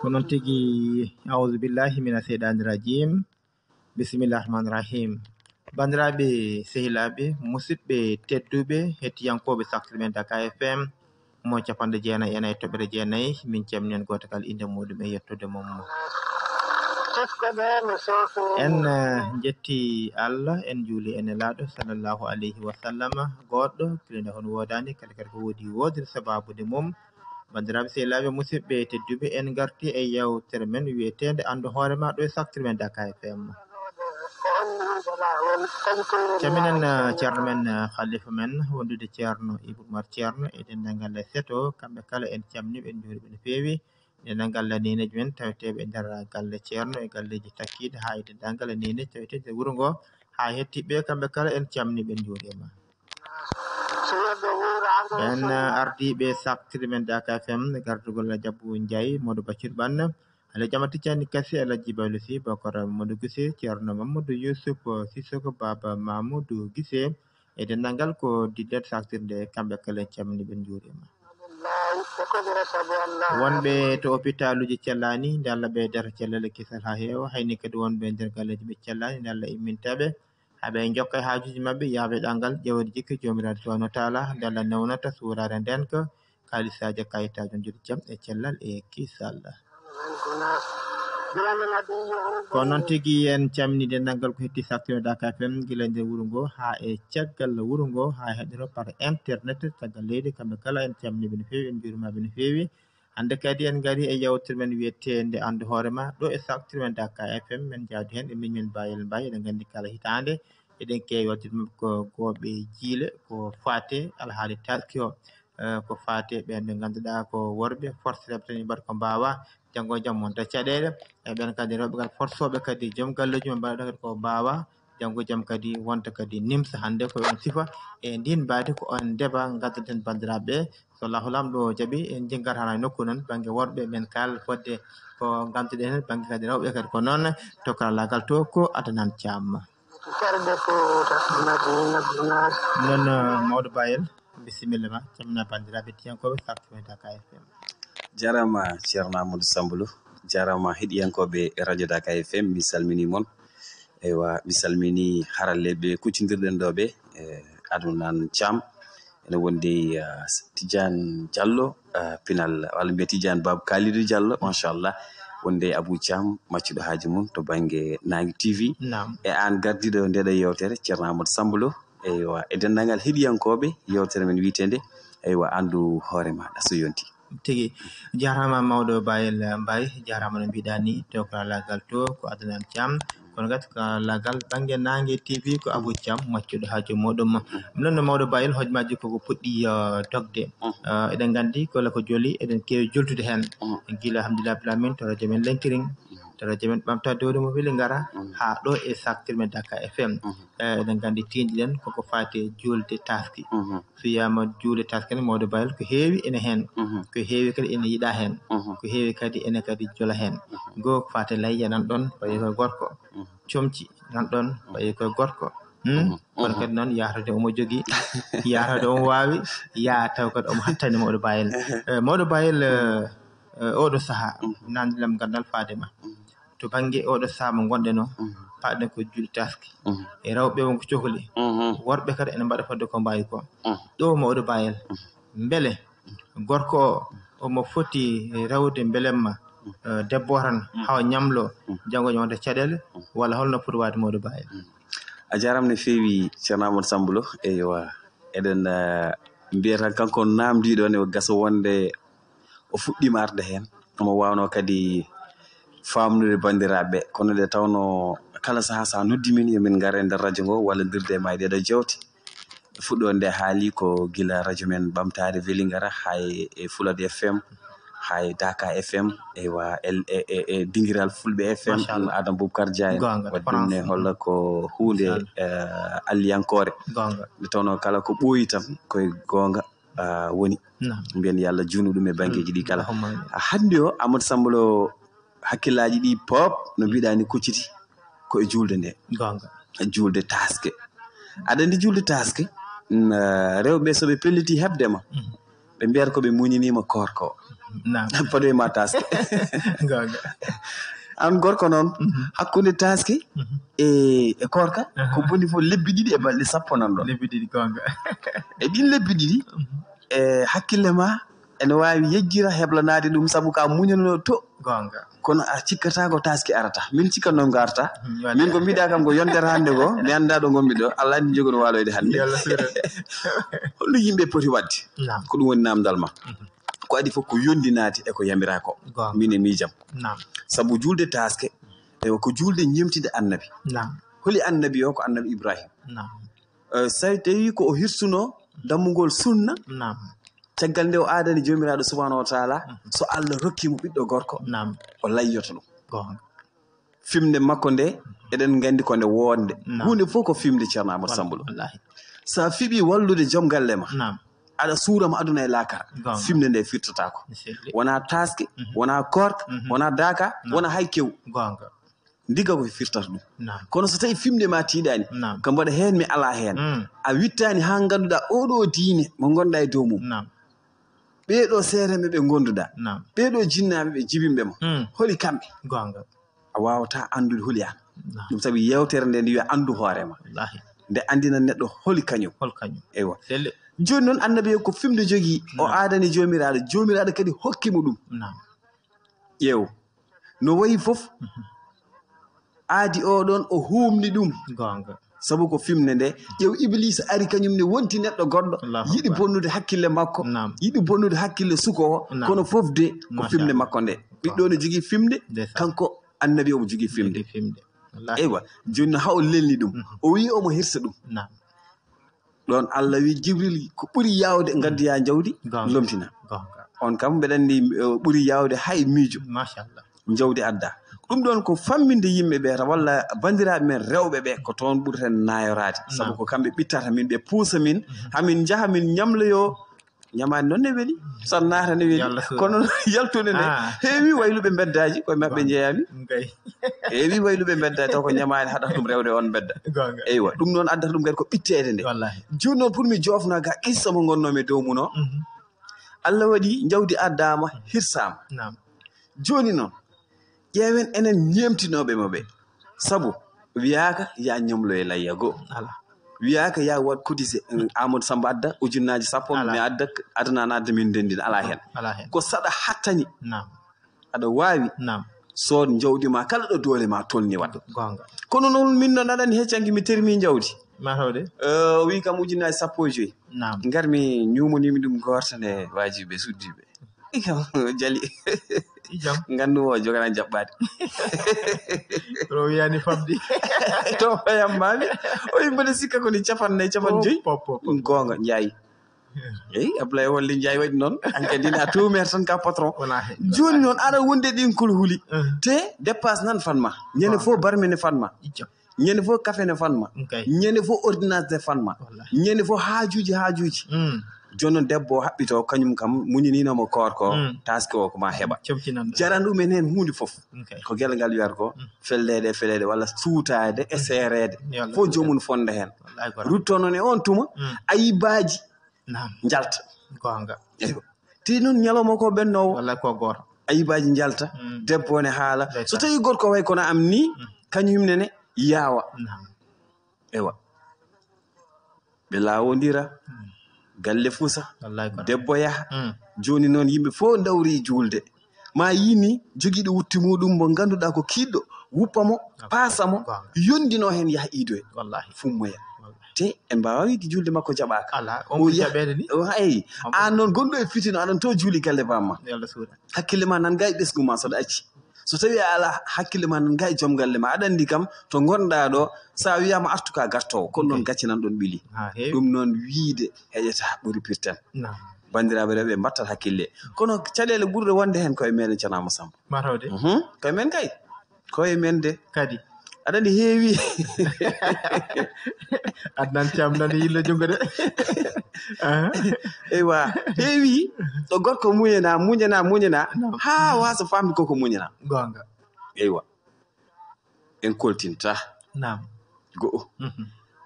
kono tigi a'udhu billahi minash shaitanir rajim bismillahir rahmanir rahim bandiraɓe sehilaɓe musidɓe tedduɓe hettiyankoɓe saktir men Dakar FM mo capande jeenayi ena e toɓɓere jeenayi min camnen goto kala inde muɗum e yettude mum en jetti Allah en juuli en laaɗo sallallahu alayhi wa sallam goɗɗo kilende hono wodani kadi ko woodi wodiri sababude mum bandiraɓe sehilaɓe musidɓe tedduɓe en garti e yewtere men wiyetede andu hoorema ɗo e saktir men Dakar FM caminen ceerno men khalifa men wondude ceerno Ibrahima ceerno e dendagal seto kamɓe kala en camniɓe en juuriɓe no feewi dendagal neneji men taweteɓe e nder galle ceerno e galleji takkiɗe ha e dendagal neneji tawetede wuuro ngo ha hettiɓe kamɓe kala en camniɓe en juurima en ardiɓe saktiri men Dakar FM gardugol Jabbu Ndiaye Modou Bacir Banne ala jama ticcani kasi ala jibalu si bakora Mamadou Guissé ceerno Mamadou Youssouf Sissoko Baba Mamadou Guissé e dendagal ko diddet saktirde kamɓe kala en camniɓe en juurima wonɓe to hôpitaluji cellani nde Allah ɓeydata cellale kisal ha heewa hayni kadi wonɓe nder galleji ɓe cellani nde Allah immintaɓe haɓe jokka e hajuji mabɓe yaaɓe ɗangal ƴewde jikki jomiraɗo subhanahu wa taala nde Allah newnata suurade nden ko kalisaji kayitaji joɗi jaam e cellal e kisal kono noon tigui en camni dendagal ko hetti saktire Dakar FM guila nder wuuro ngo ha e caggal wuuro ngo ha heɗoro par internet caggal leydi kamɓe kala en camniɓe no fewi en jurimaɓe no fewi hande kadi en gari e yewtere men wiyetede andu hoorema ɗo e saktire men Dakar FM men jaadi hen e min Baayel Mbaye eɗen gandi kala hitande eɗen kewi waddude ko gooɓe jiile ko fate alhaali taaske o ko fate ɓen ɓe ganduɗa ko worɓe forcereɓe tan mbaɗa ko mbawa janggo jaam wonta caɗele e ɓen kadi rewɓe kadi forsoɓe kadi joom galleji men mbaɗa kadi ko mbawa janggo jaam kadi wonta kadi nimsa hande ko on sifa e ndin mbadi ko on deeba gaddaten bandiraɓe so Allahu lamɗo jaaɓi en jinggat hana nokku noon banggue worɓe men kal fodde ko ganduɗen hen banggue kadi rewɓe kadi ko noon to karallagal to ko adanan camma noon Maodo Bayel bisimilla ma camina bandiraɓe tiyankoɓe saktume Dakar FM jarama ceerno Amadou Sambolo jarama heɗiyankoɓe radio Dakar FM mi salmini moon eywa mi salmini haralleɓe kuccodirɗen ɗo ɓe adunan Thiam ene wondi Tidiane Diallo pinal walla mbiya Tidiane Babou Kalidou Diallo machallah wonde Abou Thiam maccuɗo haaji mum to banggue Nagi TV e an gardiɗo ndeɗo yewtere ceerno Amadou Sambolo eywa e dendagal heɗiyankoɓe yewtere men wiitede eywa andu hoore maɗa so yonti tigi jarama mawɗo Bayel Mbaye jarama no mbiɗa ni to ko lagal to ko adanan Thiam kono gati ko lagal banggue Nagi TV ko Abou Thiam maccuɗo haaju muɗum noon mawɗo Bayel hojomaji koko puɗɗi dogde eɗen gandi kola ko jooli eɗen kewi joltude hen guila alhamdulillah bilamin to radio men Lenkiring to radio men ɓamta dowde mo weeli gara ha ɗo e saktir men Dakar FM eɗen gandi tinɗiɗen koko fati julde taski so wiyama julde taski ne mawɗo Bayel ko heewi ene hen ko heewi kadi ene yiiɗa hen ko heewi kadi ene kadi jola hen goo ko fate layya nan ɗon wayi koye gorko comci nan ɗon wayi koye gorko kono kadi noon yahata omo jogui yahata omo wawi yaa taw kadi omo hattani mawɗo Bayel mawɗo Bayel oɗo saaha nandilam gandal faadema to banggue oɗo saaha mo gonɗen o paɗen ko julde taske e rewɓe wonko cohli worɓe kadi ene mbaɗa fodde ko mbawi ko ɗo mawɗo Bayel beele gorko o omo foti rewde beelemma debbo tan hawa ñamlo janggo wonta caɗele walla holno foti wade mawɗo Bayel a jarama no fewi ceerno Amadou Sambolo eywa eɗen mbiya tan kanko namdiɗo ne gasa wonde o fuɗɗima arde hen omo wawno kadi famnude bandiraɓe kono nde tawno kala saaha sa noddi min yomin gara e nder radio ngo walla dirde ma ɗeɗo jewte fuɗɗo nde haali ko gila radio men ɓamtare Welingara hay e Fulade FM hay Dakar FM eywa e dingiral Fulɓe FM Adam Boubacar Dia en waddine holla ko hunde alliyankore nde tawno kala ko ɓooyi tan koye gonga woni mbiyen yo Allah juunu ɗum e banggueji ɗi kala hande o Amadou Sambolo hakkillaji ɗi pop no mbiɗa ni kucciti ko e julde nde julde taske aɗa andi julde taske rewɓe soɓe pelliti hebdema ɓe ɓe mbiyata ko ɓe muñinima korko paɗoyema taske an gorko noon hakkude taske e korka ko boni fof lebbi ɗiɗi e balɗe 10 nan ɗon lebbi ɗiɗi gonga e ɗin lebbi ɗiɗi e hakkille ma ene wawi yejjira heblanade ɗum saabu ka muñanono to gonga kono a cikkata ko taske arata min cikkat noon garta min ko mbiɗa kam ko yondere hannde ko mi annda ɗo gonmi ɗo Allah andi jogono waloyde hannde holno yimɓe poti wadde ko ɗum woni namdal ma ko adi fof ko yondinade e ko yamira ko min e miijam sabu julde taske ko julde ñemtide annabi holi annabi o ko annabi Ibrahima so tawi ko o hirsuno dammugol sunna caggal nde o aadani jomiraɗo subhanahu wa taala so Allah rokkimo ɓiɗɗo gorko o layyoto ɗum fimde makko nde eɗen gandi ko nde wonde hunde fof ko fimde ceerno Amadou Samba Lo sa fiɓi wallude joom galle ma aɗa suurama aduna e laakara fimde nde firtatako wona taske wona korka wona daka wona hay kew ndiga ko firtata ɗum kono so tawi fimde ma tiiɗani ko mbaɗa hen mi ala hen a wittani ha ganduɗa oɗo diine mo gonɗa e dow mum ɓeeɗo seereɓe ɓe gonduɗa ɓeeɗo jinnaɓe ɓe jibinɓe ma holi kamɓe a wawata andude holi an ɗum sabi yewtere nde wiya andu hoorema nde andina neɗɗo holi kañum eywa joni noon annabi ko fimde jogui o aadani jomiraɗo kadi hokkimo ɗum ƴeew no wayi foof aadi oɗon o humni ɗum sabu ko fimde nde ƴeew Iblisa ari kañum ne wonti neɗɗo goɗɗo yiɗi bonnude hakkille makko yiɗi bonnude hakkille suko o kono fof de ko fimde makko nde ɓiɗɗo ne jogui fimde kanko annabi omo jogui fimde eywa joni no ha o lelni ɗum o wi omo hirsa ɗum ɗon Allah wi Jibril ko ɓuuri yawde gaddoya jawdi lomtina on kam mbeɗa andi ɓuuri yawde hay miijo jawdi adda ɗum ɗon ko famminde yimɓe ɓe walla bandiraɓe men rewɓe ɓe ko toon ɓurten nayorade sabu ko kamɓe ɓittata min ɓe puusa min hamin jaaha min ñamloyo ñamani noon ne weeli tan naata ne weeli kono yaltude nde heewi wayluɓe beddaji koye mabɓe jeeyami heewi wayluɓe beddaji taw ko ñamani haɗata ɗum rewde on bedda eywa ɗum noon addata ɗum kadi ko ɓittede nde joni noon pour mi jofna ga qissa mo gonnomi dow muno Allah waɗi jawdi addama hirsama joni noon ƴeewen enen ñemtinoɓe mo ɓe sabu wiyaka ya ñamlo e layya goo wiyaka ya wat cotisé Amadou Samba adda ujunnaji 10 mi adda adana adda min dendina ala hen ko saɗa hattani aɗa wawi sood jawdima kala ɗo doole ma tolni wat kono noon min noon aɗani heccangi mi termi jawdi wi kam ujunnaji 15 garmi ñumonimi ɗum gortane wajiɓe suddiɓe ikam jali gandu o jogana jaɓɓade o wiyani famdi to fayammami o yimbade sikka koni 45 gonga jaayi eyi Ablaye Wolle Ndiaye waɗi noon an kadi a tumere tan ka patron joni noon aɗa wonde ɗin kol huuli te dépasse nan fanma ñande fof barmene fanma ñande fof café ne fanma ñande fof ordonnance ne fanma ñande fof haajuji joni noon debbo haɓɓito kañum kam muñininomo korko taske o ko ma heɓa jaran ɗumen hen hunde foof ko guel ngal wiyata ko fellede walla suutade e seerede fof jomum fonda hen rutto noon e on tuma ayibaji jalta te noon ñalawma ko ɓennowo ayibaji jalta debbo ne haala so tawi gorko way kono am ni kañumnene yaawa ewa ɓe lawodira galle fusa debbo yaha joni noon yimɓe fof dawri julde ma yini jogiiɗo wutti muɗum mo ganduɗa ko kiɗɗo wuppamo paasamo yondino hen yaha iidoye fummoya te en mbawa wiide julde makko jaɓaka eyi an noon gonɗo e fitino aɗan to juuli galle bamma hakkille ma nan ga e ɓesgu ma soɗa acci so tawi ala hakkille ma nan ga e joom galle ma aɗa andi kam to gonɗa ɗo sa wiyama artu ka gartowo kono noon gacce nan ɗon ɓiili ɗum noon wiide heƴata ɓuuri pirten bandiraɓe rewɓe mbattat hakkille kono caɗele ɓurɗe wonde hen koye meɗen Ceerno Samba koye men kay koye men de kadi aɗa andi heewi adnan cam nani yilla jungo de eywa heewi ɗo gorko muñana ha wasa famde koko muñana gonga eywa en koltinta go'o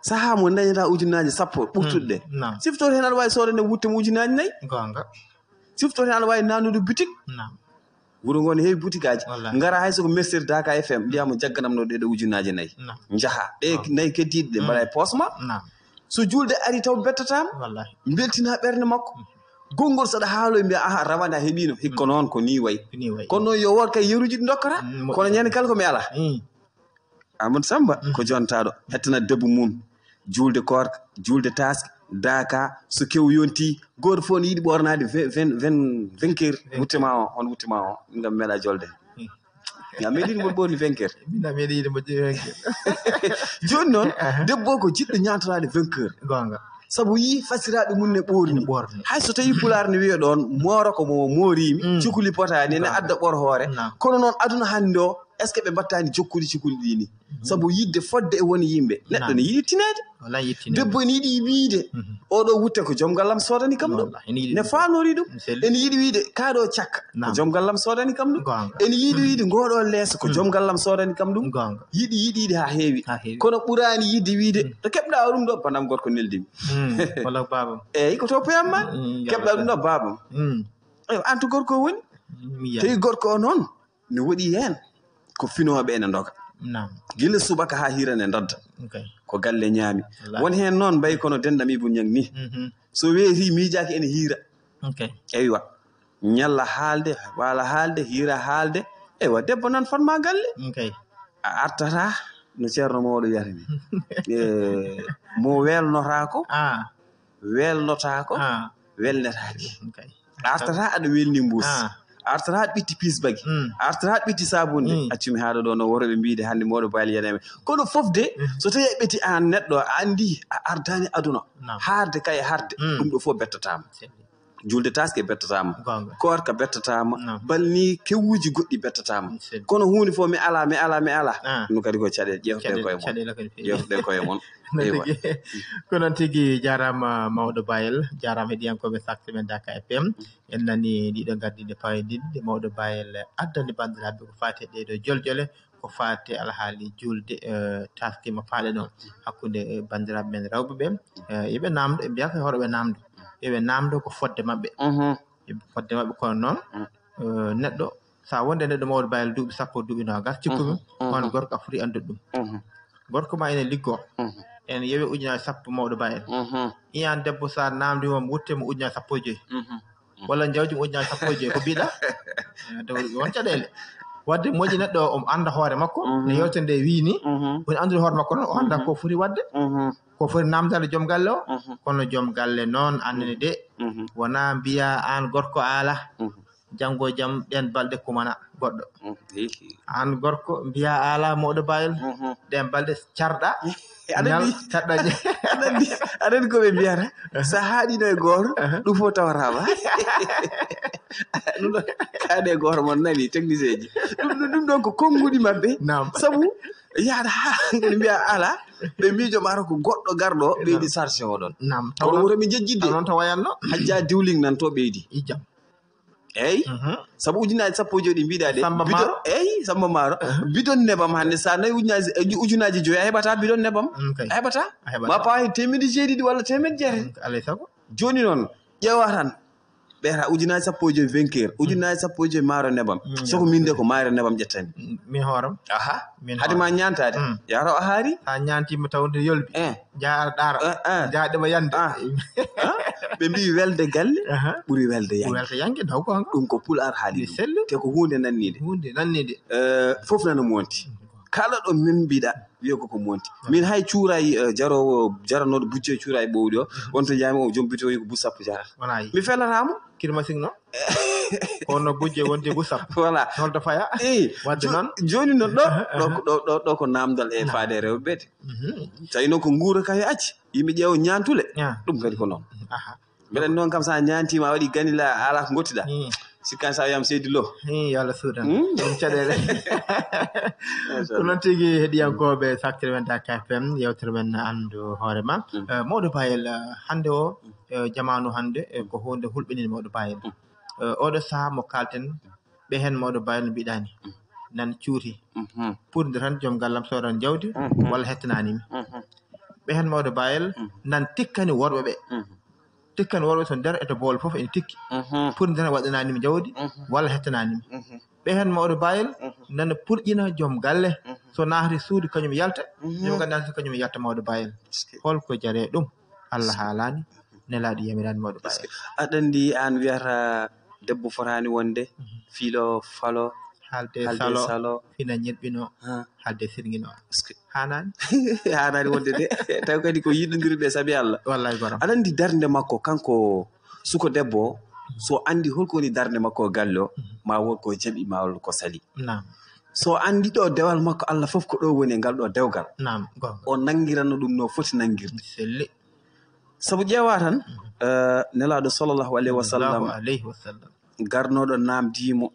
saha mo dañata ujunnaji 10 ɓurtuɗe siftor hen aɗa wawi sodande wutte mo ujunnaji 4 siftote aɗa wawi nanude boutique wuro ngo ne heewi boutique aji ngara hay soko mercir Daka FM mbiyamo jagganamno ɗeɗo ujunaje 4 jaaha ɗe 4 keddiɗe ɗe mbaɗa e poos ma so julde ari taw bettatama beltina ɓernde makko gongol saɗa haaloy mbiya aha rawande a heeɓino hikka noon ko ni wayi kono noon yo wor kay yeruji ɗi dokkata kono ñande kala komi ala Amadou Samba ko jontaɗo hettana debbo mum julde korka julde taaske Daka so kew yonti goto fof ne yiiɗi ɓornade 20 heures wuttema o on wuttema o ngam meeɗa jolde a meeɗiɗi mboɗo ɓorni 20 heures mina meeɗiɗi mbo 20 heures joni noon debbo ko jiɗɗo ñantorade 20 heures gonga sabu yi fasiraɓe mum ne ɓorni hay so tawi pular ne wiya ɗon mooro ko mo moorimi cukuli potani ne adda ɓor hoore kono noon aduna hannde o est ce que ɓe mbattani jokkude cukuli ɗini sabu yidde fodde e woni yimɓe neɗɗo ne yiɗi tinede debbo ene yiɗi wiide oɗo wutte ko joom gallam sodani kam ɗum ne fanori ɗum ene yiɗi wiide kaɗo cakka ko joom gallam sodani kam ɗum ene yiɗi wiide ngoɗo leeso ko joom gallam sodani kam ɗum yiɗi ha heewi kono ɓurani yidde wiide to keɓɗa ɗum ɗo banam gorko neldimi walla babam eyyi ko to poyamma keɓɗa ɗum ɗo babam eyo an to gorko woni tawi gorko o noon ne waɗi hen ko finoɓe ene doga gila subaka ha hirane dodda ko galle ñaami won hen noon mbayi kono dendam ibou ñang ni so weeti miijaki ene hiira eywa ñalla haalde waala haalde hiira haalde eywa debbo noon fatma galle a artata no ceerno mawɗo wiyata ni mo welnotako welnotako welnetaki artata aɗa welni mbuus artata aɗa ɓitti pisbagi artata aɗa ɓitti sabunde accumi haɗa ɗo no worɓe mbiide hannde mawɗo bayil yaneme kono fofde so tawi a ɓetti an neɗɗo a andi a ardani aduna harde kay harde ɗum ɗo fof bettatama julde taske bettatama korka bettatama balni kewuji goɗɗi bettatama kono hunde fof mi ala ɗum kadi ko caɗele ƴewteɗe koye mon ko noon tigui jarama mawɗo bayel jarama heɗiyankoɓe sakte men Daka FM en nani ɗiɗo gardinde pawodinde mawɗo bayel addani bandiraɓe ko fati e ɗeɗo joljole ko fati alhaali julde taske mo faaɗe ɗon hakkude bandiraɓe men rewɓeɓe yoɓe namdo e mbiyaka hoɗoɓe namdo yoɓe namdo ko fodde mabɓe fodde mabɓe kono noon neɗɗo sa wonde neɗɗo mawɗo bayel duuɓi sappo duuɓi nogas cikkumi on gorko a foti andude ɗum gorko ma ene liggo en yewi ujunaje sappo mawɗo bayel iyan debbo sa namdimo wuttemo ujunaje sappo e 5 walla jawdimo ujunaje sappo e 5 ko mbiɗa won caɗele wadde moƴƴi neɗɗo o anda hoore makko no yewtere nde wiini woni andude hoore makko noon o anda ko foti wadde ko foti namdade joom galle o kono joom galle noon annene de wona mbiya an gorko ala janggo jaam ɗen balɗe kumana goɗɗo an gorko mbiya ala mawɗo bayel ɗen balɗe carɗa aɗani koɓe mbiyata sa haaɗino e goto ɗum fof tawatama ɗum ɗo kaade e goto mon nani technicien ji ɗum ɗon ko konnguɗi mabɓe sabu yaada ha ne mbiya ala ɓe miijo mata ko goɗɗo garɗo ɓeydi chargé oɗon kono woto mi jejjidde noon to wayanno hajja diwling nan to ɓeydi eyyi sabu ujunaje sappo e 5 ɗi mbiɗa de bidon eyyi samba maaro bidon nebam hande sa nayi ujunaje 5 a heɓata bidon nebam a heɓata ma pawi 1,7 walla 1,8 alay sago joni noon ƴeewa tan ɓeeta ujunaje sappo e 5 20 heures ujunaje sappo e 5 maaro nebam soko min de ko maaro nebam ƴettani min hooram hade ma ñantade yataw a haari ha ñantima tawde yolbi jaa ɗara jaaɗema yande ɓe mbi welde galle ɓuuri welde yangue daw ko ɗum ko pular haali ɗum te ko hunde nannide fof nana monti kala ɗo min mbiɗa wiya koko monti min hay cuurayi jaranoɗo bujje cuurayi ɓowɗi o wonto jami o joom bito wi ko bus sappo jarata mi felatamo kirmasing no kono bujje wonde bus sappo voilà holto faya wadde noon joni noon ɗo ko namdal e faade rewɓe ɓeete tawi noon ko guura kay acci yimɓe ƴeewo ñantule ɗum kadi ko noon mbeɗen noon kam sa ñantima a waɗi ganila ala ko gottiɗa sikkan sa wiyama seydi lo yo Allah suudan ɗum caɗele ko noon tigui heɗiyankoɓe saktere men Daka FM yewtere men andu hoorema mawɗo bayel hande o jamanu hande ko hunde hulɓinide mawɗo bayel oɗo saaha mo kalten ɓe hen mawɗo bayel no mbiɗani nan cuuti purde tan joom gallam sodan jawdi walla hettananimi ɓe hen mawɗo bayel nan tikkani worɓe ɓe tikkan worɓe to nder e to bool fof ene tikki pour ndena waɗananima jawdi walla hettananima ɓe hen mawɗo bayel nana purƴina joom galle so naati suudu kañum yalta joom ganduɗa so kañum yalta mawɗo bayel holko jare ɗum Allah haalani nelaɗo yamirani mawɗo bayel aɗa andi an wiyata debbo fotani wonde fiilo falo haalde salo fina ñirɓino haalde sirguino hanani hanani wonde de taw kadi ko yiɗodiriɓe saabi Allah wallahi goram aɗa andi darde makko kanko suko debbo so andi holko woni darde makko galle o ma won ko jaɓi ma won ko sali nam so andi ɗo dewal makko Allah fof ko ɗo woni e ngal ɗo dewgal nam gonga o nangirano ɗum no foti nangirde selli sabu ƴeewa tan nelaɗo sallllahu alayhi wa sallam garnoɗo namdimo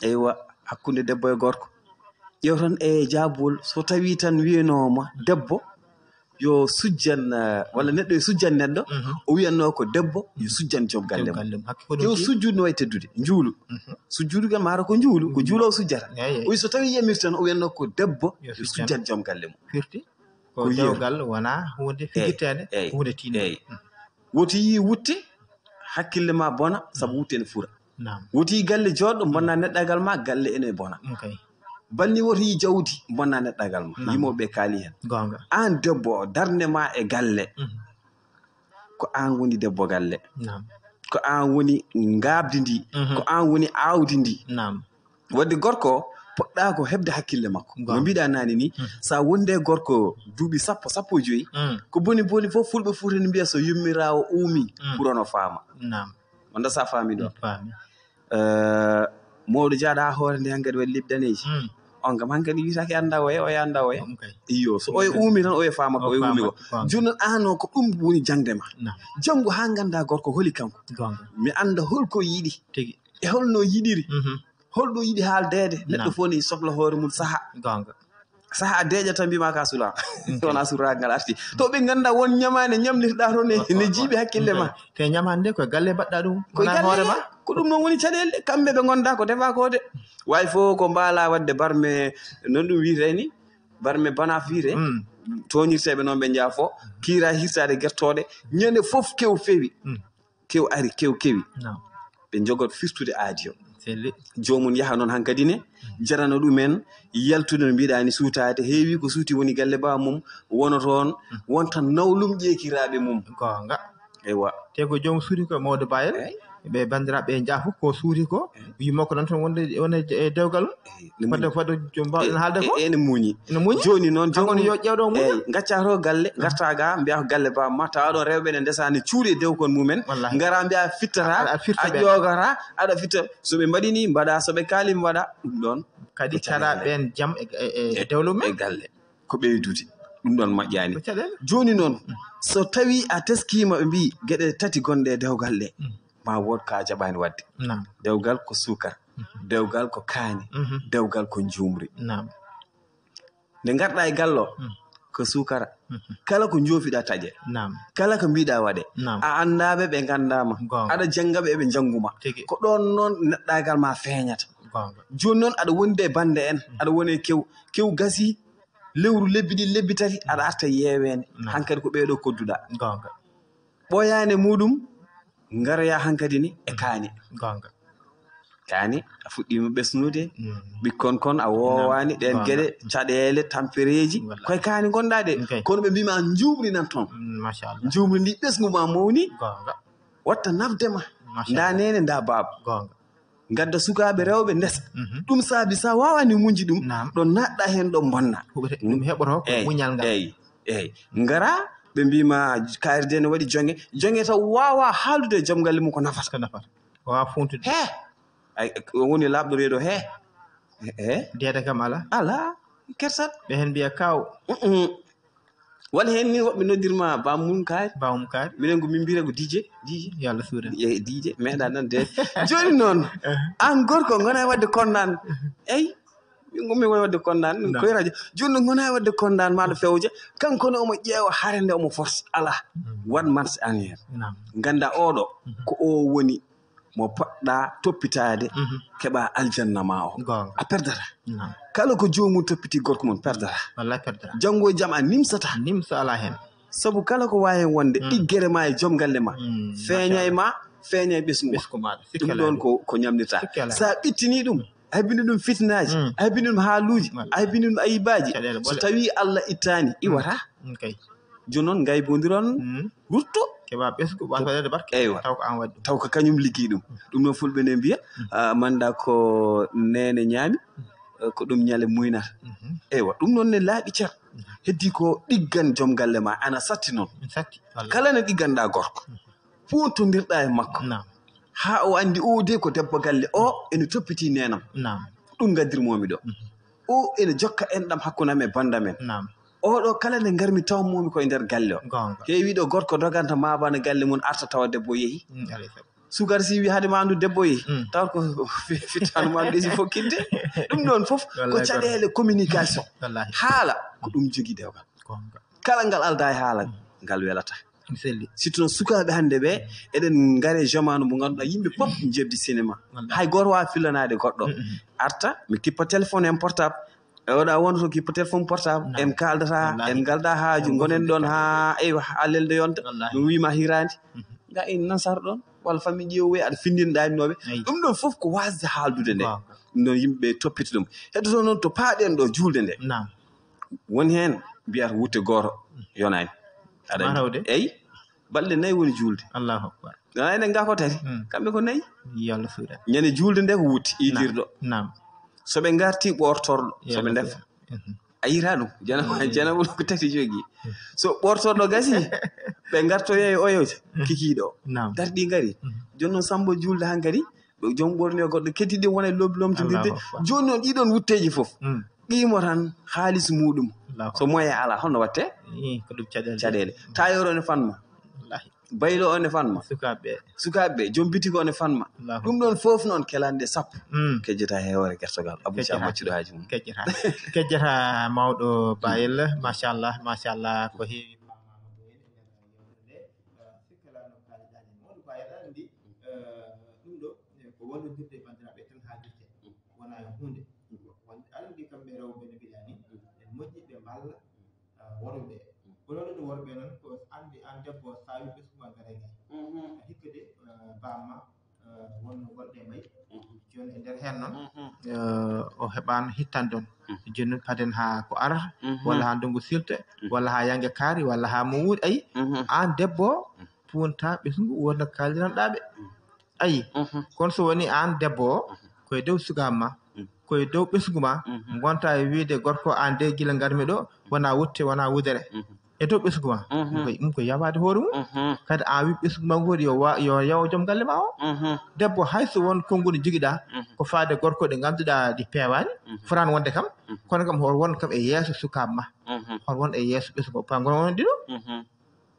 eywa hakkude debbo e gorko ƴeew tan e jaabol so tawi tan wiyanoma debbo yo sujjan walla neɗɗo yo sujjan neɗɗo o wiyanno ko debbo yo sujjan joom galle mum yo sujjude no wayi teddude njuulu sujjudu kam maaro ko njuulu ko juulo o sujjata oyi so tawi yamirti tan o wiyanno ko debbo yo sujjan joom galle mum firti ko dewgal wona hunde figirtede hunde tiinede woti yi wutte hakkille ma bona sabu wutte ene fura woti galle joɗɗo bonna neɗɗagal ma galle ene bona banni woto yi jawdi bonna neɗɗagal ma yimoɓe kaali hen an debbo o darde ma e galle ko an woni debbo galle ko an woni ngabdi ndi ko an woni awdi ndi wadde gorko poɗɗa ko hebde hakkille makko no mbiɗa nani ni sa wonde gorko duuɓi 15 ko boni boni fof fulɓe fuutani mbiya so yummirawo uumi ɓurono faama wonda sa faami ɗo mawɗo jaaɗa hoore nde hankkadi waɗi lebdaneji on kam hankkadi witaki anda oye oye anda oye iyo so oye uumi tan oye faama ko oye uumi ko jonnon an o ko ɗum woni jangde ma janngo ha ganda gorko holi kanko mi anda holko yiɗi e holno yiɗiri holɗo yiɗi haaldede neɗɗo fof ne sohla hoore mum saha a deeƴa tan mbima ka sula wona suragal arti to ɓe ganda won ñamande ñamlirɗa toon ne jiiɓi hakkille ma te ñamande koye galle mbaɗɗa ɗum koye galle ma ko ɗum noon woni caɗele kamɓe ɓe gonda ko defa ko de wawi fof ko mbaala wadde barme non ɗum wiite ni barme bana fiire toñirteɓe noon ɓe jaafo kiira hirtade guertoɗe ñande fof kew fewi kew ari kew kewi ɓe jogot firtude aadi o jomum yaha noon hankkadi ne jarano ɗumen yaltude no mbiɗa ni suutade heewi ko suuti woni galle ba mum wona toon wontan nawlum ƴeekiraɓe mum gonga eywa te ko joom suuti ko mawdo bayel ɓe bandiraɓe jaafu ko suuti ko wimo ko noon tan wonde wona e dewgal fadde joom mbawɗen haalde ko ene muuñi joni noon jomon yo ƴewɗo mum gacca to galle garta ga mbiya ko galle bamma tawa ɗon rewɓe ne ndesani cuuɗi e dewkon mumen ngara mbiya fittata a ƴogata aɗa fitta soɓe mbaɗini mbaɗa soɓe kaali mbaɗa ɗum ɗon kadi cara ɓen jaam e dewlu men e galle ko ɓeydude ɗum ɗon moƴƴani joni noon so tawi a teskima ɓe mbi gueɗe tati gonɗe e dewgal ɗe ma wod ka jaɓani wadde dewgal ko sukar dewgal ko kaani dewgal ko jumri nde garɗa e gallo ko sukara kala ko joofiɗa taƴe kala ko mbiɗa waɗe a andaɓe ɓe gandama aɗa jangaɓe eɓe janguma ko ɗon noon neɗɗagal ma feeñata joni noon aɗa wonde e bande en aɗa woni e kew gasi lewru lebbi ɗi lebbi tati aɗa arta yewene hankkadi ko ɓeeɗo kodduɗa ɓoyani muɗum garoya hankkadi ni e kaani kaani a fuɗɗima ɓesnude ɓikkon kon a wowani ɗen gueɗe caɗele tampereji koye kaani gonɗa ɗe kono ɓe mbima jumri nan toon jumri ndi ɓesgu ma mawni watta nafdema nda nene nda baaba gadda sukaɓe rewɓe ndesa ɗum saabi sa wawani muñji ɗum ɗo naɗɗa hen ɗo bonna ɗum heɓoto ko muñal ngal eyyi ngara ɓe mbima kaaride ne waɗi jonge taw wawa haaldude e joom galle mum ko nafata wawa funtude woni labɗo reeɗo deeda kam ala kersat ɓe hen mbiya kaw walla hen ni woɓɓe noddirma bamum kaari minen ko min mbiyata ko dije yalla suuda dije meeɗa nan de joni noon an gorko gona wadde kondan eyyi min woni wadde kondan koye radio joni noon gona wadde kondan maɗo fewja kankone omo ƴeewa hare nde omo force ala wat marche arrière ganda oɗo ko o woni mo poɗɗa toppitade keɓa aljanna ma o a perdata kala ko jomum toppiti gorko mum perdata wallahi perdata janggo e jaam a nimsata nimsa ala hen sabu kala ko wawi wonde ɗiggere ma e joom galle ma feeña e ma feeña e ɓesgu ma ɗum ɗon ko ñamdirta sa ɓittini ɗum a hebbini ɗum fitnaji a hebbini ɗum haaluji a hebbini ɗum ayibaji so tawi Allah ittani iwata joni noon gaybodiron rutto keɓa ɓesgu ɓaɗe barke taw ko an waɗi taw ko kañum liggi ɗum noon fulɓe ne mbiya manda ko nene ñaami ko ɗum ñale muynata eywa ɗum noon ne laaɓi cer heddi ko ɗiggan joom galle ma ana satti noon kala ne ɗigganɗa gorko puntodirɗa e makko ha o andi o de ko debbo galle o ene toppiti nenam ɗum gaddirmomi ɗo o ene jokka enɗam hakkunam e banda men oɗo kala nde garmi tawmomi koye nder galle o heewiɗo gorko doganta mabana galle mum arta tawa debbo yeehi sukar si wi haade ma andu debbo yeehi taw ko fittanu ma ɗesi fokkidde ɗum ɗon foof ko caɗele communication haala ko ɗum jogui dewgal kala ngal alda e haala ngal welata surtout noon sukaɓe hannde ɓe eɗen gaare jamanu mo ganduɗa yimɓe pop jebdi cinéma hay goto wawa fillanade goɗɗo arta mi kippa téléphone en portable oɗa wonto kippa téléphone portable en kaldata en galda haaju gonen ɗon ha eywa ha lelde yonta mi wima hirandi ga en nansar ɗon walla famille ƴeewowe aɗa findina ɗaninoɓe ɗum ɗon foof ko wasde haaldude nde ɗum ɗon yimɓeɓe toppita ɗum heddoto noon to paaɗen ɗo julde nde woni hen mbiyata wutte goto yonani aɗa eyi balɗe 4 woni julde allahu akbar enen ga ko tati kamɓe ko 4 yalla suuɗa ñande julde nde ko wutti idirɗo soɓe garti ɓortorɗo soɓe ndefa a yira ɗum janabo ko tati jogui so ɓortorɗo gasi ɓe gartoyo e oyoje kikiɗo o darɗi gari joni noon sambo julde han kadi joom ɓorni o goɗɗo keddiɗi wona e lomtodirde joni noon ɗiɗon wutteji foof qimo tan haalis muɗum so moyen ala holno watte ko ɗum caɗele tayoro ne fanma baylo o ne fanma sukaɓeɓe joom bitiko o ne fanma ɗum ɗon foof noon kelande sappo kejjata hewore gertogal abouca maccuɗo haji mum kejjata mawɗo bayel machallah ko heewi ɗum ɗo ko wonnodirde e bandiraɓe tan haalirte wona hunde andi kamɓe rewɓe no mbiɗa ni en moƴƴi ɓe mballa worɓe kono ɗum worɓe noon ko andi an debbo sa wi ɓesguma gare gay hikka de bamma wonno goɗɗe mbayi joni e nder hen noon o heɓano hittande on joni noon paden ha ko arata walla ha ndungu silta walla ha yangue kaari walla ha mo wuuri ayi an debbo punta ɓesgu wonno kaliranɗaɓe ayi kono so woni an debbo o koye dow sukama koye dow ɓesgu ma gonta e wiide gorko an de guila garmi ɗo wona wutte wona wudere e dow ɓesgu ma ɗum ko yawade hoore mum kadi an wi ɓesgu ma goori yo yawo joom galle ma o debbo hayso won konngude joguiɗa ko faade gorko ɗe ganduɗa ɗi pewani forani wonde kam kono kam hor won kam e yeeso sukaba ma hor won e yeeso ɓesgu o pa gon won ɗiɗo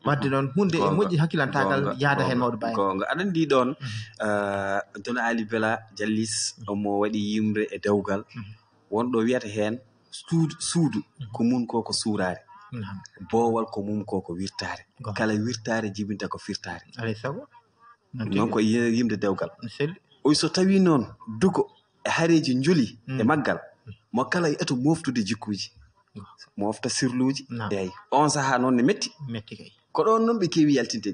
wadde noon hunde e moƴƴi hakkilantagal yaada hen mawɗo baye gonga aɗa andi ɗon dono ali bela jallis omo waɗi yimre e dewgal wonɗo wiyata hen suudu ko mun ko suurare boowal ko mum ko wirtare kala wirtare jibinta ko firtare alay sago noon ko yimde dewgal oy so tawi noon dugo e hareji joli e maggal mo kala eto moftude jikkuji mofta sirluji eyi on saaha noon ne metti kay ko ɗon noon ɓe keewi yaltinde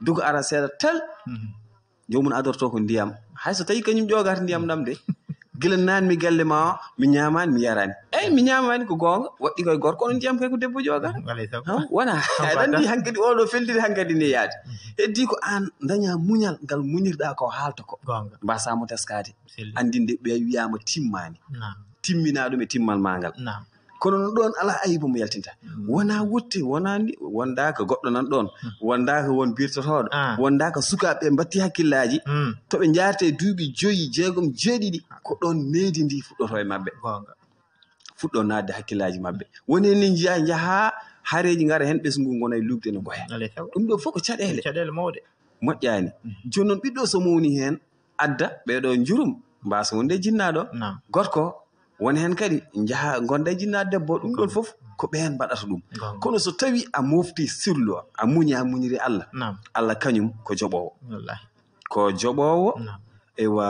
dugo ara seeɗa tel jomum adorto ko ndiyam hayso tawi kañum ƴogata ndiyam ɗam de gila nanmi galle ma o mi ñamani mi yarani eyi mi ñamani ko gonga waɗɗi koye gorko ono ndiyam kay ko debbo jogata wona aɗa andi hankkadi oɗo feldiri hankkadi ne yaade heddi ko an daña muñal ngal muñirɗa ko haalta ko mbasamo teskade andinde ɓe wiyama timmani timminaɗum e timmal ma ngal kono no ɗon ala ayiba mo yaltinta wona wutte wonandi wondaka goɗɗo nan ɗon wondaka won birtotoɗo wondaka sukaɓe mbatti hakkillaji toɓe jarte duuɓi 5 6 7 ko ɗon needi ndi fuɗɗoto e mabɓe fuɗɗo nadde hakkillaji mabɓe woni ni jaaha hareji gara hen ɓesgu gona e lugde no goya ɗum ɗo fof ko caɗele mawɗe moƴƴani joni noon ɓiɗɗo so mowni hen adda ɓeɗo jurum mbasa wonde jinnaɗo gorko woni hen kadi jaaha gonda jinnaɗo debbo ɗum ɗon foof ko ɓen mbaɗata ɗum kono so tawi a mofti sirlu a muñiri Allah Allah kañum ko joɓowo ewa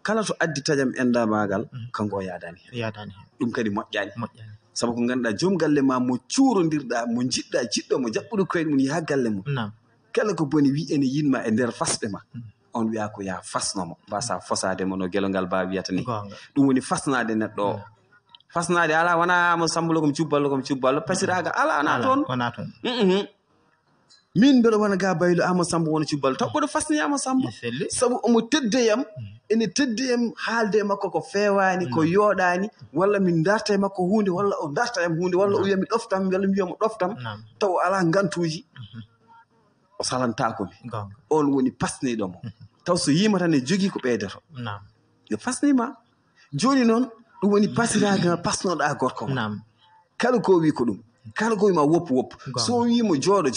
kala to addi tajam enda magal kanko o yadani hen ɗum kadi moƴƴani sabu ko ganduɗa joom galle ma mo cuurodirɗa mo jiɗɗa jiɗɗo mo jaɓɓuɗo koyɗe mum yaha galle mum kala ko boni wi ene yinma e nder fasɓe ma on wiya ko ya fasnomo mbasa fosademo no gelongal ba wiyata ni ɗum woni fasnade neɗɗo o fasnade ala wona mo sambulo komi cubballo pasiragal ala ana toon min mbeɗo wona ga baylo Amadou Samba wona cubballo taw ɓoɗo fasni Amadou Samba sabu omo teddeyam ene teddeyam haalde e makko ko fewani ko yooɗani walla min darta e makko hunde walla o darta em hunde walla o wiya mi ɗoftam walla mi wiyamo ɗoftam taw ala gantuji o salantakomi on woni pasniɗomo taw so yima tan e jogui ko ɓeydato yo fasnima joni noon ɗum woni pasiragal pasnoɗa gorko ma kala ko wi ko ɗum kala ko wima woppu so wimo jooɗo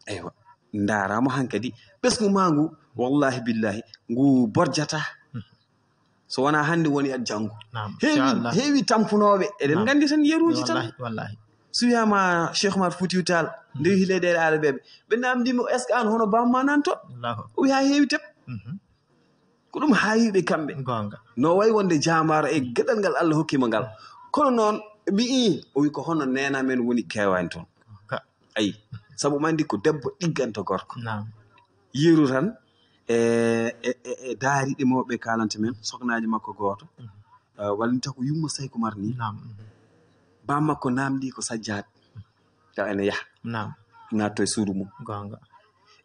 eywa daramo hankadi ɓesgu ma ngu wallahi billahi ngu borjata so wona hande woni at janggo heewi tampunoɓe eɗen gandi tan yeruji tan so wiyama Cheikh Oumar Foutiyou Tall nde hileɗeɗe alaɓeɓe ɓe namdimo est ce que an hono bamma nanto o wi ha heewi teb ko ɗum hayiɓe kamɓe no wayi wonde jamaro e gueɗal ngal Allah hokkima ngal kono noon ɓii o wi ko hono nena men woni kewani toon ayi sabu mandi ko debbo ɗigganto gorko yeru tan e daariɗe mawɓe kalanta men soknaji makko goto wallita ko yumma Saykou Oumar ni bammakko namdi ko sajjade taw ene yaha natto e suudu mum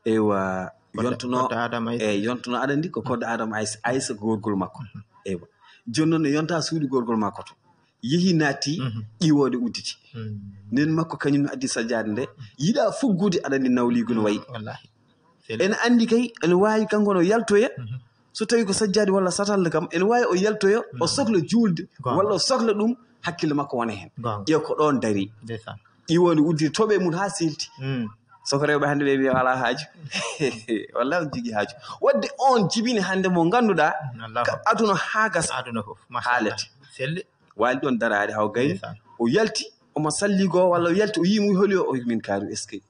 eywa yontuno aɗa andi ko koddo Adama Aissa gorgol makko eywa joni noon ne yonta suudu gorgol makko to yehi naati ƴiwode udditi nen makko kañum addi sajjade nde yiɗa fuggude aɗa andi nawligu no wayi ene andi kay ene wawi kanko no yaltoya so tawi ko sajjade walla satalla kam ene wawi o yaltoya o sohla julde walla o sohla ɗum hakkille makko wona hen ƴeew ko ɗon dari ƴiwode udditi toɓe mum ha silti soko rewɓe hannde ɓe wiya ala haaju wallahi on jogui haaju wadde on jibini hannde mo ganduɗa ko aduna ha gasa haalete waali ɗon darade haw gayni o yalti omo salligo walla o yalti o yimo holi o min kaari est ce que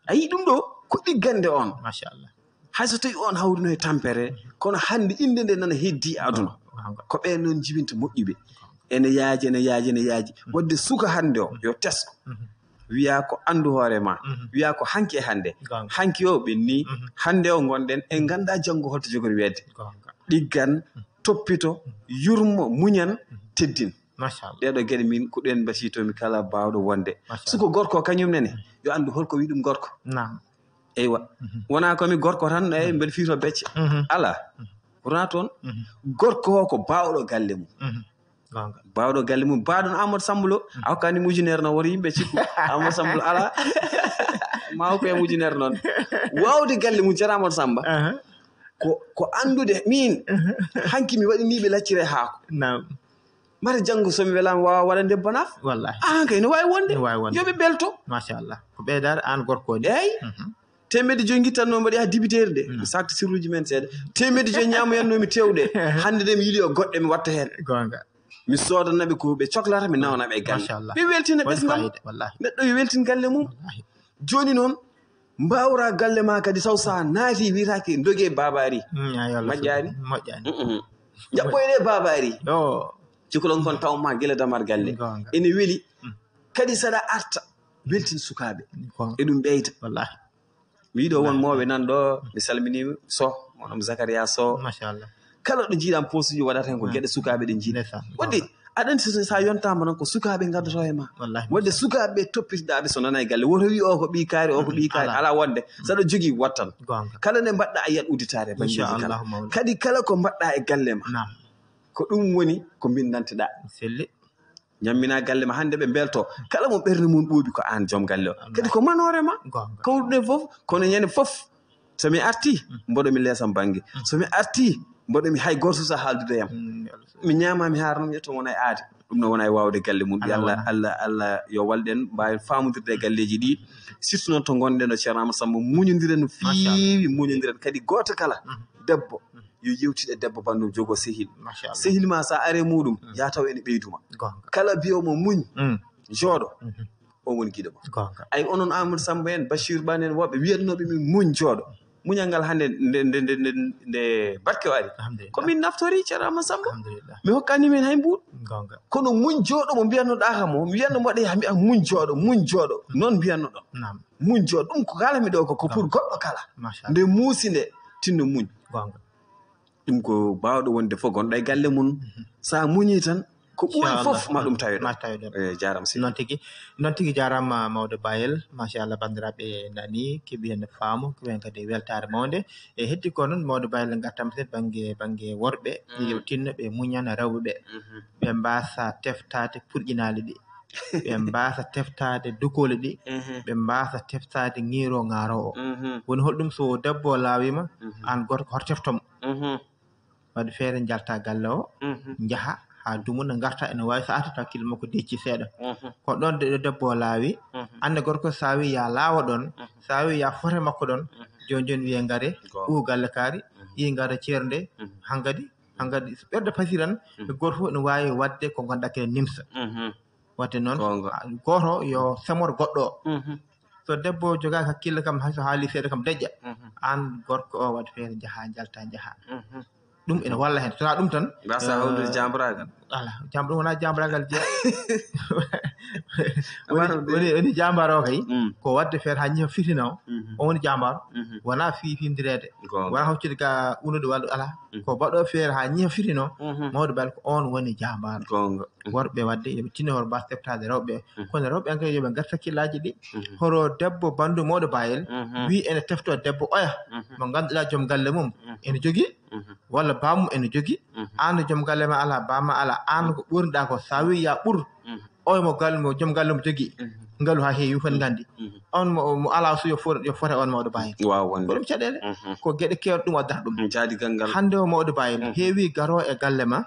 a yi ɗum ɗo ko ɗiggande on machallah hay so tawi on hawrino e tampere kono hannde inde nde nana heddi aduna ko ɓen noon jibinta moƴƴuɓe ene yaaji wadde suka hannde o yo tesko wiya ko andu hoore ma wiya ko hanki e hannde hanki o ɓenni hannde o gonɗen en ganda janggo holto jogori wedde ɗiggan toppito yurmo muñan teddin ɗeɗo gueɗe min ko ɗen basitomi kala bawɗo wonde suko gorko kañum nene yo andu holko wi ɗum gorko eywa wona komi gorko tan e mbeɗa fiito becce ala wona toon gorko o ko bawɗo galle mum bawɗo galle mum baɗon Amadou Sambulo a hokkani ujunere noon woto yimɓe cikku Amadou Sambulo ala ma hokku e ujunere noon wawde galle mum ceerno Amadou Samba ko andude min hanki mi waɗiniɓe laccire haako mata janggo somi welama wawa waɗa debbo naf wallahi kay no wawi wonde yoɓe belto machallah ko ɓeydade an gorkoɗe eyyi temedde joyi guittanno mbaɗi ha dibiteeri de sakte sirluji men seeɗa temedde joyi ñamoyannomi tewɗe hande nde mi yiiɗi o goɗɗe mi watta hen mi sodanaɓe ko ɓe cohlata mi nawanaɓe e galle ɓe weltina ɓesgal neɗɗo yo weltin galle mum joni noon mbawra galle ma kadi saw sa naati wiyatake dogue babari moƴƴani jaɓɓoyɗe babari cikolon kon tawma guila damar galle ene weeli kadi saɗa arta weltin sukaɓe e ɗum ɓeyta mi yiɗo won mawɓe nan ɗo mi salminima so onom Zacharia so machallah kala ɗo jiiɗam postuji waɗata hen ko gueɗe sukaɓe ɗe jiiɗa wadde aɗanti sa yontama noon ko sukaɓe gaddoto e ma wadde sukaɓe toppitiɗaɓe so nana e galle woto wi o ko ɓi kaari o ko ɓi kaari ala wonde saɗa jogui wattan kala nde mbaɗɗa a yiyat uditare bañeji kala kadi kala ko mbaɗɗa e galle ma ko ɗum woni ko bindanteɗa ñammina galle ma hande ɓe belto kala mo ɓerde mum ɓuuɓi ko an joom galle o kadi ko manore ma kawruɗen foof kono ñande foof somi arti mboɗomi leesam banggue somi arti mboɗomi hay goto sa haaldude yam mi ñamami haarno yetto wona e aade ɗum no wona e wawde galle mum ɓi Allah yo walɗen mbawi famodirde e galleji ɗi surtout noon to gonɗen ɗo ceerno Amadou Samba muñodiren no feewi muñodiren kadi goto kala debbo yo yewtiɗe debbo bandum jogo sehil sehil ma sa are muɗum ya taw ene ɓeyduma kala biyomo muñ jooɗo o woni guiɗo ma ay onon Amadou Samba en Bachir Bane en woɓɓe wiyatnoɓe min muñ jooɗo muñal ngal hannde nde barke waɗi komin naftori ceerama Samba mi hokkani men hay mbuɗ kono muñ jooɗo mo mbiyannoɗa kam o mi wiyanno mbaɗe ha mbiya muñ jooɗo noon mbiyanno ɗon muñ jooɗo ɗum ko kalami ɗo ko pour goɗɗo kala nde muusi nde tinno muñ ɗum ko bawɗo wonde fof gonɗo e galle mum sa muñi tan ko ɓuri fof ma ɗum tawi ɗon jarama si noon tigi jarama mawɗo bayel machallah bandiraɓe nani keeɓi hen faamu keeɓi hen kadi weltare mawde e heddi ko noon mawɗo bayel gartam peut-être banggue worɓe yo tinno ɓe muñana rewɓe ɓe mbasa teftade purƴinali ɗi ɓe mbasa teftade dukole ɗi ɓe mbasa teftade ngiro ngaro o woni holɗum so debbo laawima an goto ko hoto teftomo waɗi feere jalta galle o jaaha ha dumuna garta ene wawi so arta hakkille makko decci seeɗa ko ɗon ɗo debbo laawi ande gorko sa wi ya laawa ɗon sa wi ya fote makko ɗon joni wiye gaare galle kaari yi gaara ceernde hankkadi so ɓerde pasiran goto fof ene wawi wadde ko ganduɗa kene nimsa wadde noon goto yo semor goɗɗo o so debbo jogaki hakkille kam hayso haali seeɗa kam deƴƴa an gorko o waɗi feere jaaha jalta jaaha ɗum ene walla hen sona ɗum tan mbasa hawdude jambragal ala ɗum wona jambragal jeeya woni jambar o kay ko wadde feere ha ñifa fitina o woni jambar wona fifindirede wona hoccude ga unude walla ala ko baɗo feere ha ñifa fitina o mawɗo bal ko on woni jambar worɓe wadde yoɓe tinno hoto mbasa teftade rewɓe kono rewɓe en kay yoɓe gar hakkillaji ɗi horo debbo bandu mawɗo bayel wi ene tefto debbo oya mo ganduɗa joom galle mum ene jogui walla bamum ene jogui an joom galle ma ala bama ala an ko ɓurɗa ko sa wi ya ɓuur oy mo joom galle mo jogui ngaalu ha heewi fen gandi on mo ala so yo fote on mawɗo bayel ko ɗum caɗele ko gueɗe kewɗe ɗum waddata ɗum hande o mawɗo bayel heewi garo e galle ma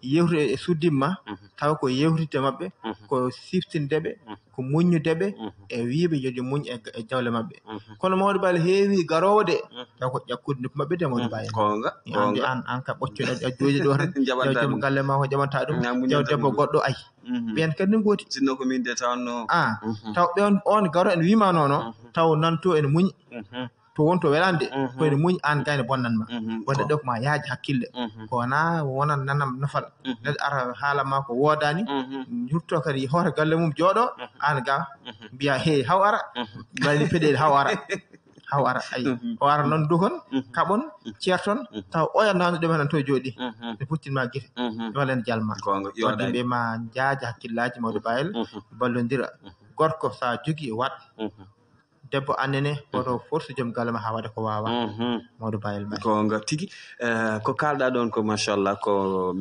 yewtude e suddimma taw ko yewtide mabɓe ko siftindeɓe ko muññudeɓe e wiiɓe yodi muñ e jawle mabɓe kono mawɗo bayel heewi garowo de taw ko ƴakkude noppi mabɓe de mawɗo bayel ande an ka ɓoccuɗo a jooji ɗo tan joom galle ma ko jaɓanta ɗum jaw debbo goɗɗo ayi ɓen kadi no gooti sinno ko min de tawno taw ɓen on garo en wima nono taw nanto ene muñi to wonto welande ko ene muñ an gayne bonnanma wonde ɗo ko ma yaaji hakkille ko wonan nanam nafal neɗɗo ara haala ma ko woodani jurto kadi hoore galle mum jooɗo an ga mbiya hey haw ara mbayni peɗeli haw ara ayi o ara noon dukon kaɓon ceerton taw oya nanuɗema nan to jooɗi ne puttinma guite yolen jalma wadde ɓe ma jaaja hakkillaji mawɗo bayel ballodira gorko sa jogui waat debbo annene oto force joom galle ma ha waɗa ko wawa mawɗo bayel ma gonga tigui ko kalɗa ɗon ko machallah ko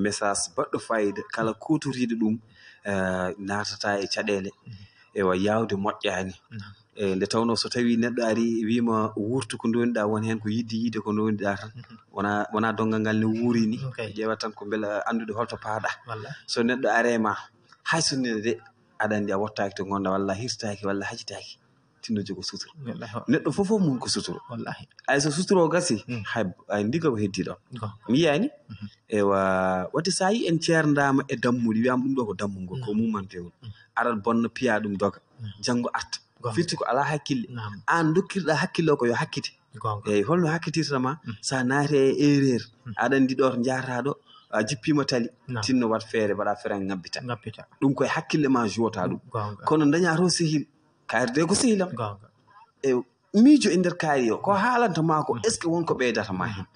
message baɗɗo fayida kala kutoriɗo ɗum natata e caɗele ewa yawde moƴƴani nde tawno so tawi neɗɗo ari wima wurtu ko doniɗa woni hen ko yidde yiide ko doniɗa tan wona dongal ngal ne wuuri ni ƴewat tan ko beela andude holto paaɗa so neɗɗo arema hay sonnede de aɗa andi a wottaki to gonɗa walla hirtaki walla hajitaki tinno jogo suturo neɗɗo fof mum ko suturo ay so suturo gasi hay ndiga ko heddi ɗon mi yiyani ewa wadde sa yi en ceerdama e dammude wiyama ɗum ɗo ko dammugol ko mumantewol arat bonna piya ɗum doga janggo arta firti ko ala hakkille an dokkirɗa hakkille o ko yo hakkite eyyi holno hakkitirtama sa naati e erreur aɗa andi ɗo to jarata ɗo a jippima tali tinno wat feere mbaɗa feere ngabbita ɗum koye hakkille ma jota ɗum kono daña to sehil kaari de ko sehilam e miijo e nder kaari o ko haalanta ma ko est ce que wonko ɓeydata ma hen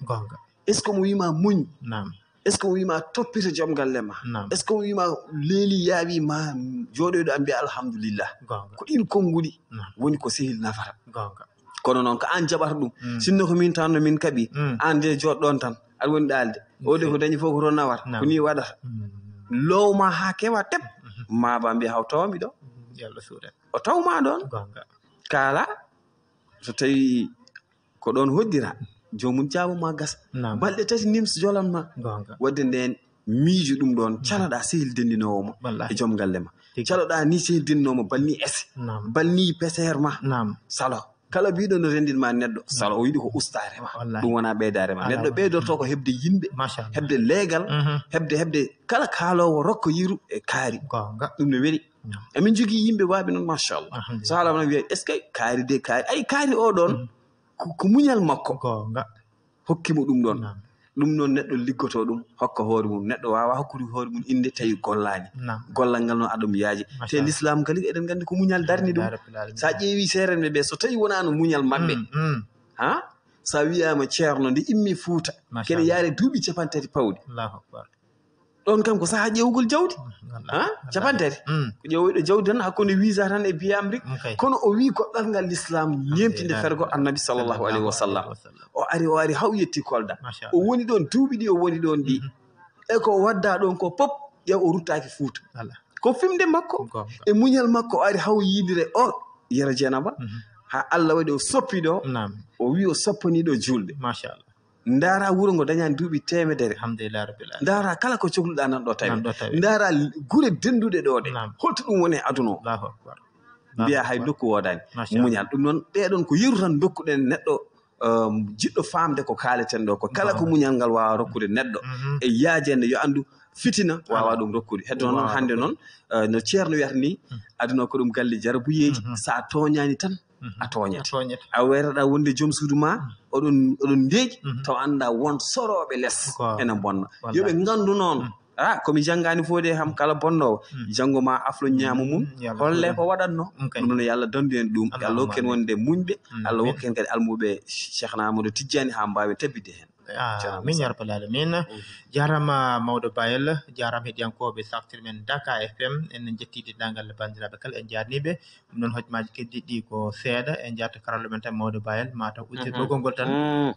est ce que mo wima muñ est ce que mo wima toppita joom galle ma est ce que mo wima leeli yaawi ma jooɗoyɗo a mbiya alhamdulillah ko ɗin konnguli woni ko sehil nafata kono noon ko an jaɓata ɗum sinno ko min tanno min kaɓi an de joɗɗon tan aɗa woni ɗaalde o de ko dañi fof ko to nawata ko ni waɗata lowma ha kewa teb maba mbiya haw tawami ɗo o tawma ɗon kala so tawi ko ɗon hoddira jomum jaabuma gasa balɗe tati nims jolanma wadde nden miijo ɗum ɗon caloɗa sehil dendinowomo e joom galle ma caloɗa ni sehil dendinomo balni ese balni peser ma salo kala biɗo no rendinma neɗɗo salo o yiɗi ko ustare ma ɗum wona ɓeydare ma neɗɗo ɓeydorto ko hebde yimɓe hebde leegal hebde kala kaalowo rokko yiru e kaari ɗum ne weeli emin jogui yimɓe waaɓe noon machallah so haalama wiya est ce que kaari de kaari ay kaari o ɗon ko muñal makko gonga hokkimo ɗum ɗon ɗum noon neɗɗo liggoto ɗum hokka hoore mum neɗɗo wawa hokkude hoore mum inde tawi gollani gollal ngal noon aɗum yaaji te l'islam kali eɗen gandi ko muñal darni ɗum sa ƴeewi seerenɓe ɓe so tawi wonano muñal maɓɓe ha sa wiyama ceerno nde immi Fuuta kene yaare duuɓi 30 pawɗi ɗon kam ko saha ƴewgol jawdi ha 30 ko ƴewoyɗo jawdi tan hakkude visa tan e biye Amérique kono o wi goɗɗal ngal l'islam ñemtinde fergo annabi sallllahu alayhi wa sallam o ari haw yetti Kolda o woni ɗon duuɓi ɗi o woni ɗon ɗi e ko wadda ɗon ko pop ƴew o ruttaki Fuuta ko fimde makko e muñal makko o ari haw yidire o yero Jenaba ha Allah waɗi o soppiɗo o wi o soppaniɗo julde machallah ndara wuro ngo dañani duuɓi 100 alhamdulillah rabbil alamin ndara kala ko cohluɗa nan ɗo tawi ndara gure denduɗe ɗo ɗe holto ɗum woni e aduna o mbiya hay dokku wodani muñal ɗum noon ɗeɗon ko yeru tan dokkuɗen neɗɗo jiɗɗo famde ko kaleten ɗo ko kala ko muñal ngal wawa rokkude neɗɗo e yaajende yo andu fitina wawa ɗum rokkude heddo noon hande noon no ceerno wiyata ni aduna ko ɗum galle jarabuyeji sa toñani tan a toñete a wayraɗa wonde joom suudu ma oɗon ndeeƴi taw anda won soroɓe less ene bonna yoɓe gandu noon komi janggani fo de ham kala bonnowo janngo ma aflo ñaama mum holle ko waɗatno ɗum noon yo Allah dandu en ɗum yo Allah hokken wonde muñɓe Allah hokken kadi almuɓe Cheikhna Amadou Tidiani ha mbawi tabbide hen min ya rabbal alamin jarama mawɗo bayel jarama heɗiyankoɓe saftir men Daka FM en jettide dangal bandiraɓe kala en jarniɓe ɗum noon hojmaji keddiɗi ko seeɗa en jarta karalla men tan mawɗo bayel mataw usti ɓoggol ngol tan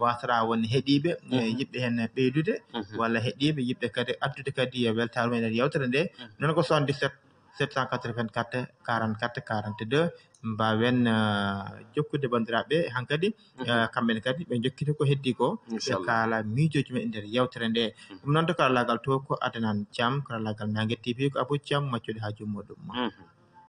wasara wonde heeɗiɓe yiɓɓe hen ɓeydude walla heeɗiɓe yiɓɓe kadi addude kadi weltare mumen e yewtere nde noon ko 77 784 44 42 mbawen jokkude bandiraɓe hankadi kamɓene kadi ɓe jokkita ko heddi ko ɓe kaala miijoji men e nder yewtere nde ɗum noon to karallagal to ko Adnan Thiam karallagal Nangue TV ko Abou Thiam maccude ha jommuɗum